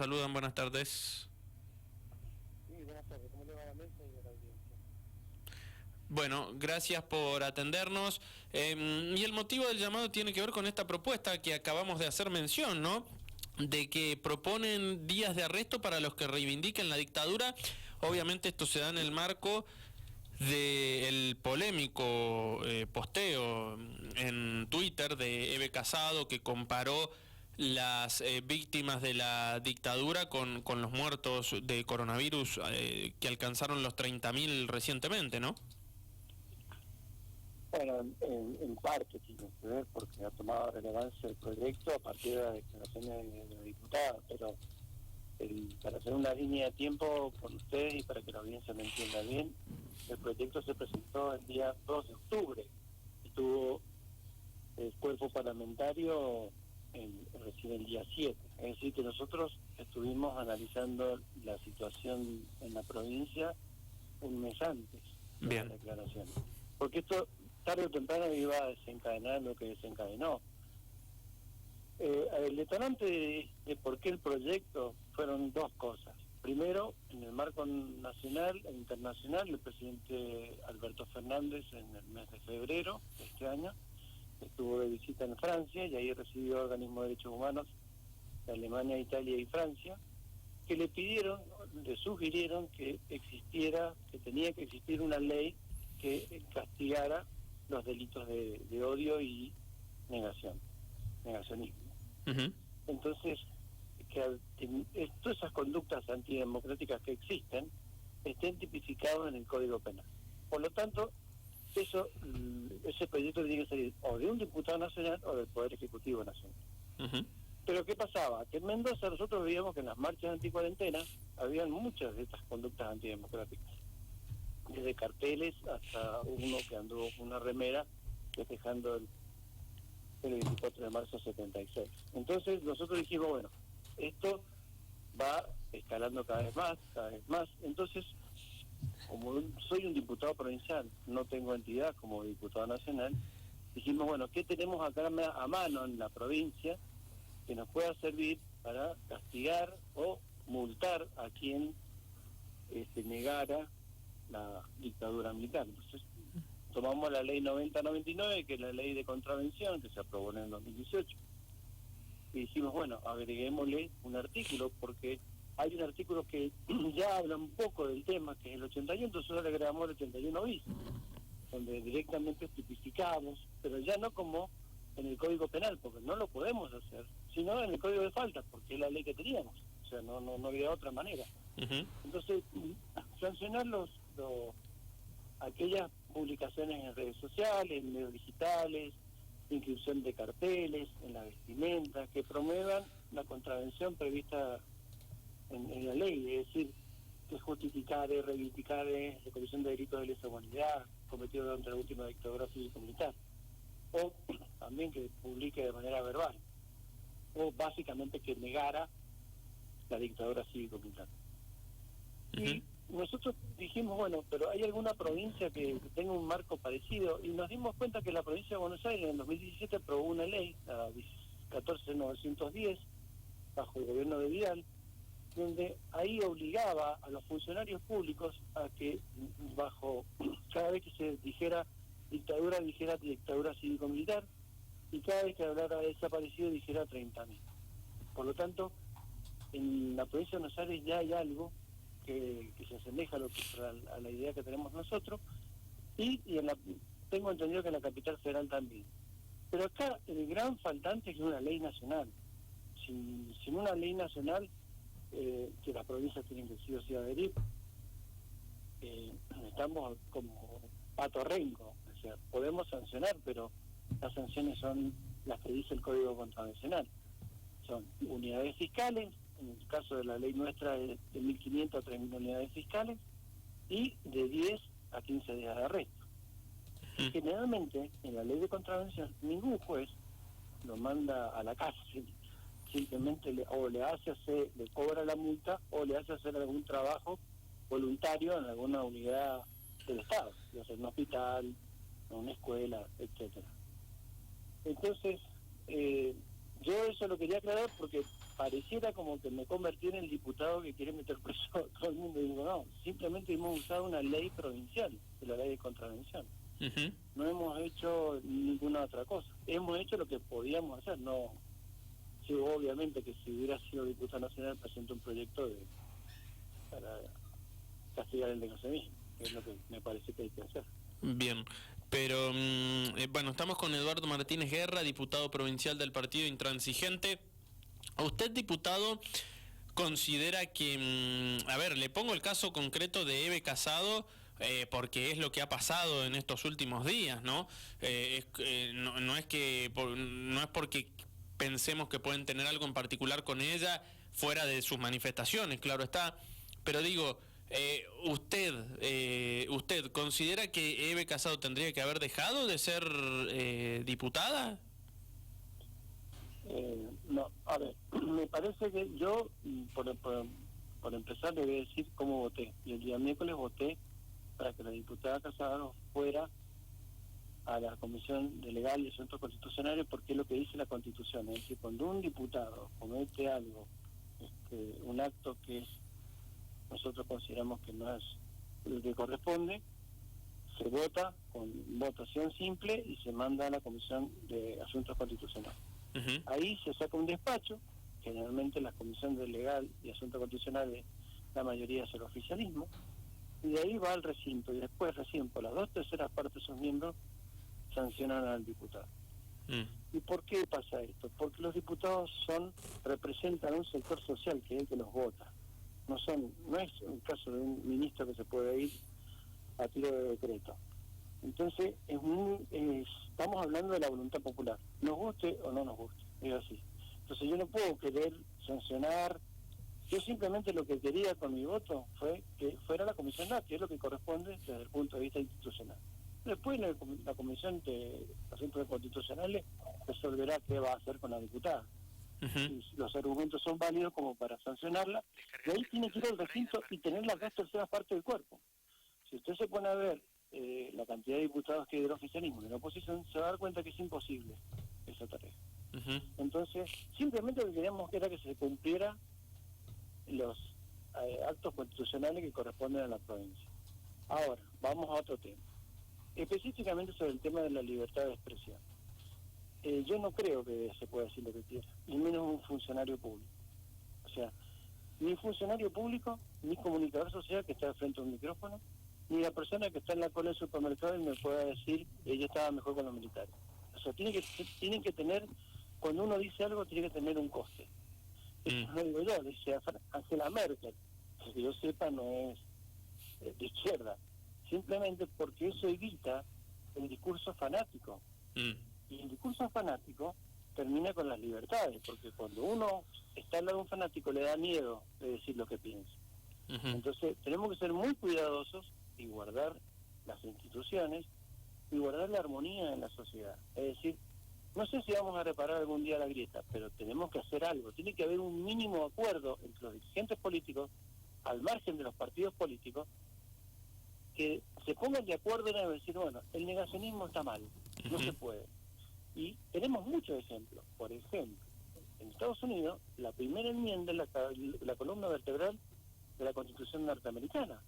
Saludan, buenas tardes. Sí, buenas tardes. ¿Cómo le va a la mesa y a la audiencia? Bueno, gracias por atendernos. Y el motivo del llamado tiene que ver con esta propuesta que acabamos de hacer mención, ¿no? De que proponen días de arresto para los que reivindiquen la dictadura. Obviamente esto se da en el marco del polémico posteo en Twitter de Eve Casado, que comparó las víctimas de la dictadura con los muertos de coronavirus que alcanzaron los 30.000 recientemente, ¿no? Bueno, en parte tiene que ver porque ha tomado relevancia el proyecto a partir de las declaraciones de la diputada, pero para hacer una línea de tiempo con ustedes y para que la audiencia me entienda bien, el proyecto se presentó el día 2 de octubre y tuvo el cuerpo parlamentario recién el día 7. Es decir, que nosotros estuvimos analizando la situación en la provincia un mes antes de la declaración. Porque esto tarde o temprano iba a desencadenar lo que desencadenó. El detonante de por qué el proyecto fueron dos cosas. Primero, en el marco nacional e internacional, el presidente Alberto Fernández en el mes de febrero de este año estuvo de visita en Francia y ahí recibió organismos de derechos humanos de Alemania, Italia y Francia, que le sugirieron que tenía que existir una ley que castigara los delitos de odio y negacionismo. Uh-huh. Entonces, todas esas conductas antidemocráticas que existen estén tipificadas en el Código Penal. Por lo tanto, ese proyecto tiene que salir o de un diputado nacional o del Poder Ejecutivo Nacional. Uh-huh. Pero ¿qué pasaba? Que en Mendoza nosotros veíamos que en las marchas anticuarentena habían muchas de estas conductas antidemocráticas, desde carteles hasta uno que anduvo con una remera festejando el 24 de marzo 76. Entonces nosotros dijimos, bueno, esto va escalando cada vez más. Entonces, como soy un diputado provincial, no tengo entidad como diputado nacional, dijimos, bueno, ¿qué tenemos acá a mano en la provincia que nos pueda servir para castigar o multar a quien negara la dictadura militar? Entonces tomamos la ley 9099, que es la ley de contravención que se aprobó en el 2018, y dijimos, bueno, agreguémosle un artículo, porque hay un artículo que ya habla un poco del tema, que es el 81, entonces le agregamos el 81 bis, donde directamente tipificamos, pero ya no como en el Código Penal, porque no lo podemos hacer, sino en el Código de Faltas, porque es la ley que teníamos, o sea, no había otra manera. Uh-huh. Entonces, sancionar aquellas publicaciones en redes sociales, en medios digitales, inscripción de carteles en la vestimenta, que promuevan la contravención prevista en la ley, es decir, que justificar, reivindicar la comisión de delitos de lesa humanidad cometidos durante la última dictadura cívico-militar, o también que publique de manera verbal, o básicamente que negara la dictadura cívico-militar. Uh-huh. Y nosotros dijimos, bueno, pero ¿hay alguna provincia que tenga un marco parecido? Y nos dimos cuenta que la provincia de Buenos Aires en el 2017 aprobó una ley, la 14910, bajo el gobierno de Vidal, donde ahí obligaba a los funcionarios públicos a que cada vez que se dijera dictadura cívico-militar, y cada vez que hablara de desaparecido dijera 30.000. Por lo tanto, en la provincia de Buenos Aires ya hay algo que se asemeja a la idea que tenemos nosotros, y tengo entendido que en la capital federal también. Pero acá el gran faltante es una ley nacional. Sin una ley nacional, que las provincias tienen que sí o sí adherir, estamos como pato renco, o sea, podemos sancionar, pero las sanciones son las que dice el Código Contravencional. Son unidades fiscales, en el caso de la ley nuestra de 1.500 a 3.000 unidades fiscales, y de 10 a 15 días de arresto. Y generalmente, en la ley de contravención, ningún juez lo manda a la cárcel, simplemente le cobra la multa o le hace hacer algún trabajo voluntario en alguna unidad del Estado, ya sea en un hospital, en una escuela, etcétera. Entonces, yo eso lo quería aclarar porque pareciera como que me convertí en el diputado que quiere meter preso a todo el mundo. Y digo, no, simplemente hemos usado una ley provincial, de la ley de contravención. Uh-huh. No hemos hecho ninguna otra cosa. Hemos hecho lo que podíamos hacer. No, sí, obviamente que si hubiera sido diputado nacional presento un proyecto para castigar el negacionismo, que es lo que me parece que hay que hacer. Bien, pero bueno, estamos con Eduardo Martínez Guerra, diputado provincial del Partido Intransigente. ¿Usted, diputado, considera que, a ver, le pongo el caso concreto de Eve Casado, porque es lo que ha pasado en estos últimos días, ¿no? No es porque pensemos que pueden tener algo en particular con ella fuera de sus manifestaciones, claro está, pero digo, ¿usted considera que Eve Casado tendría que haber dejado de ser diputada? No, a ver, me parece que yo, por empezar, le voy a decir cómo voté. Y el día miércoles voté para que la diputada Casado fuera a la Comisión de Legal y Asuntos Constitucionales, porque es lo que dice la Constitución. Es decir, cuando un diputado comete algo, un acto que nosotros consideramos que no es el que corresponde, se vota con votación simple y se manda a la Comisión de Asuntos Constitucionales. Uh-huh. Ahí se saca un despacho, generalmente la Comisión de Legal y Asuntos Constitucionales, la mayoría es el oficialismo, y de ahí va al recinto, y después recién por las 2/3 partes de sus miembros sancionan al diputado. ¿Y por qué pasa esto? Porque los diputados representan un sector social que es el que los vota. No es un caso de un ministro que se puede ir a tiro de decreto. Entonces, estamos hablando de la voluntad popular, nos guste o no nos guste, es así. Entonces yo no puedo querer sancionar, yo simplemente lo que quería con mi voto fue que fuera la comisión NAT, que es lo que corresponde desde el punto de vista institucional. Después la Comisión de Asuntos Constitucionales resolverá qué va a hacer con la diputada. Uh-huh. Si los argumentos son válidos como para sancionarla, y ahí tiene que ir al recinto y tener las 2/3 partes del cuerpo. Si usted se pone a ver la cantidad de diputados que hay del oficialismo y de la oposición, se va a dar cuenta que es imposible esa tarea. Uh-huh. Entonces, simplemente lo que queríamos era que se cumpliera los actos constitucionales que corresponden a la provincia. Ahora, vamos a otro tema. Específicamente sobre el tema de la libertad de expresión. Yo no creo que se pueda decir lo que quiera, y menos un funcionario público. O sea, ni funcionario público, ni comunicador social que está frente a un micrófono, ni la persona que está en la cola del supermercado y me pueda decir ella estaba mejor con los militares. O sea, tienen que tener, cuando uno dice algo, tiene que tener un coste. Eso no digo yo, dice Angela Merkel, que yo sepa no es de izquierda, simplemente porque eso evita el discurso fanático. Y el discurso fanático termina con las libertades, porque cuando uno está al lado de un fanático le da miedo de decir lo que piensa. Uh-huh. Entonces tenemos que ser muy cuidadosos y guardar las instituciones y guardar la armonía en la sociedad. Es decir, no sé si vamos a reparar algún día la grieta, pero tenemos que hacer algo. Tiene que haber un mínimo acuerdo entre los dirigentes políticos, al margen de los partidos políticos, que se pongan de acuerdo en decir, bueno, el negacionismo está mal, no se puede. Y tenemos muchos ejemplos. Por ejemplo, en Estados Unidos, la primera enmienda es la columna vertebral de la Constitución norteamericana.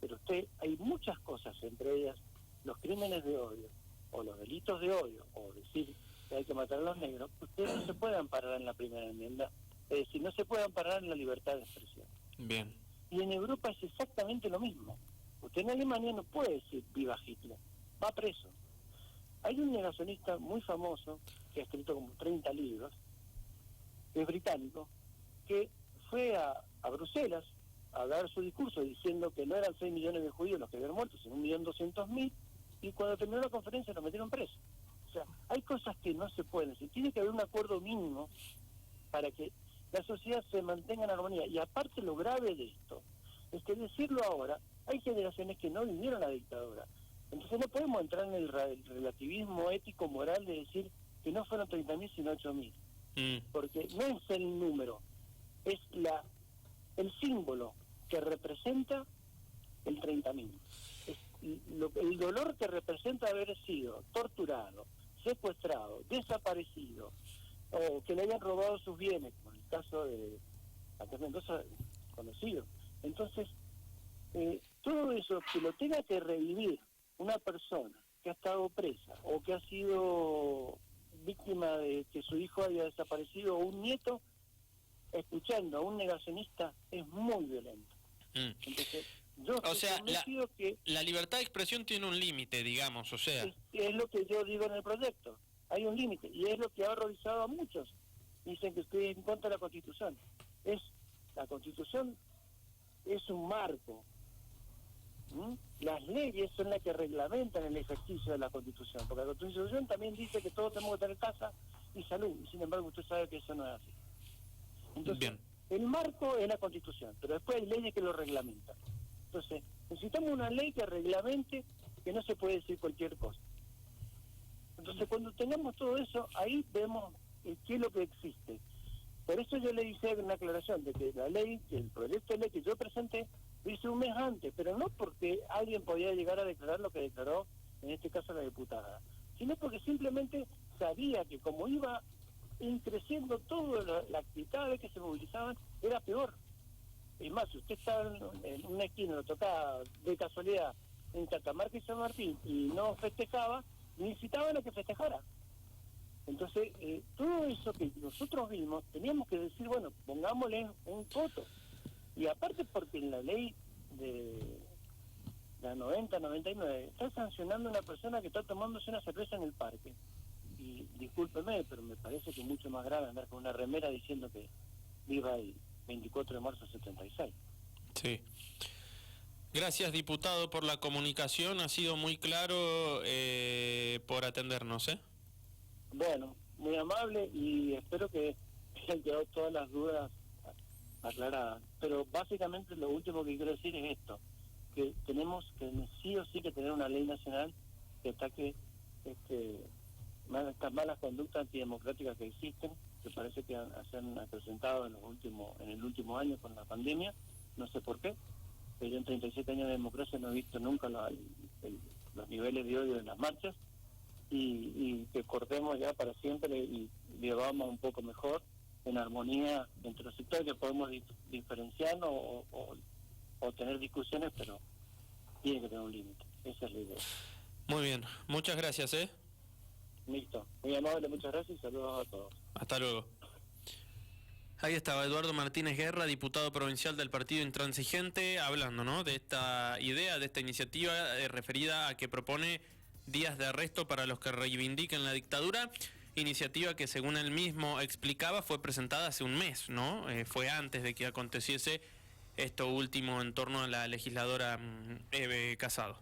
Pero hay muchas cosas, entre ellas los crímenes de odio, o los delitos de odio, o decir que hay que matar a los negros, ustedes no se pueden amparar en la primera enmienda, es decir, no se pueden amparar en la libertad de expresión. Bien. Y en Europa es exactamente lo mismo. Usted en Alemania no puede decir viva Hitler, va preso. Hay un negacionista muy famoso, que ha escrito como 30 libros, que es británico, que fue a Bruselas a dar su discurso diciendo que no eran 6 millones de judíos los que habían muerto, sino 1.200.000, y cuando terminó la conferencia lo metieron preso. O sea, hay cosas que no se pueden decir. Tiene que haber un acuerdo mínimo para que la sociedad se mantenga en armonía. Y aparte lo grave de esto es que decirlo ahora, hay generaciones que no vivieron la dictadura. Entonces no podemos entrar en el relativismo ético moral de decir que no fueron 30.000 sino 8.000. Porque no es el número, es el símbolo que representa el 30.000. Es el dolor que representa haber sido torturado, secuestrado, desaparecido, o que le hayan robado sus bienes, como en el caso de acá en Mendoza, conocido. Entonces, todo eso que lo tenga que revivir una persona que ha estado presa o que ha sido víctima de que su hijo haya desaparecido, o un nieto, escuchando a un negacionista, es muy violento. Entonces, yo o sea, convencido que la libertad de expresión tiene un límite, digamos, o sea. es lo que yo digo en el proyecto. Hay un límite, y es lo que ha horrorizado a muchos. Dicen que estoy en contra de la Constitución. La Constitución es un marco. Las leyes son las que reglamentan el ejercicio de la Constitución, porque la Constitución también dice que todos tenemos que tener casa y salud, y sin embargo usted sabe que eso no es así. Entonces, bien, el marco es la Constitución, pero después hay leyes que lo reglamentan. Entonces, necesitamos una ley que reglamente que no se puede decir cualquier cosa. Entonces, cuando tengamos todo eso, ahí vemos qué es lo que existe. Por eso yo le hice una aclaración de que la ley, que el proyecto de ley que yo presenté, lo hice un mes antes, pero no porque alguien podía llegar a declarar lo que declaró, en este caso la diputada, sino porque simplemente sabía que como iba creciendo toda la actividad que se movilizaban, era peor. Es más, si usted está en una esquina, lo tocaba de casualidad en Catamarca y San Martín y no festejaba, necesitaban a que festejara. Entonces, todo eso que nosotros vimos, teníamos que decir, bueno, pongámosle un coto. Y aparte porque en la ley de la 90-99 está sancionando a una persona que está tomándose una cerveza en el parque. Y discúlpeme, pero me parece que es mucho más grave andar con una remera diciendo que viva el 24 de marzo del 76. Sí. Gracias, diputado, por la comunicación. Ha sido muy claro por atendernos, ¿eh? Bueno, muy amable, y espero que hayan quedado todas las dudas aclaradas. Pero básicamente lo último que quiero decir es esto, que tenemos que sí o sí que tener una ley nacional que ataque estas malas conductas antidemocráticas que existen, que parece que se han acrecentado en el último año con la pandemia. No sé por qué, pero yo en 37 años de democracia no he visto nunca los niveles de odio en las marchas, y que cortemos ya para siempre y vivamos un poco mejor, en armonía entre los sectores, que podemos diferenciarnos o tener discusiones, pero tiene que tener un límite. Esa es la idea. Muy bien, muchas gracias, ¿eh? Listo. Muy amable, muchas gracias y saludos a todos. Hasta luego. Ahí estaba Eduardo Martínez Guerra, diputado provincial del Partido Intransigente, hablando, ¿no?, de esta idea, de esta iniciativa referida a que propone días de arresto para los que reivindiquen la dictadura, iniciativa que, según él mismo explicaba, fue presentada hace un mes, ¿no? Fue antes de que aconteciese esto último en torno a la legisladora Eve Casado.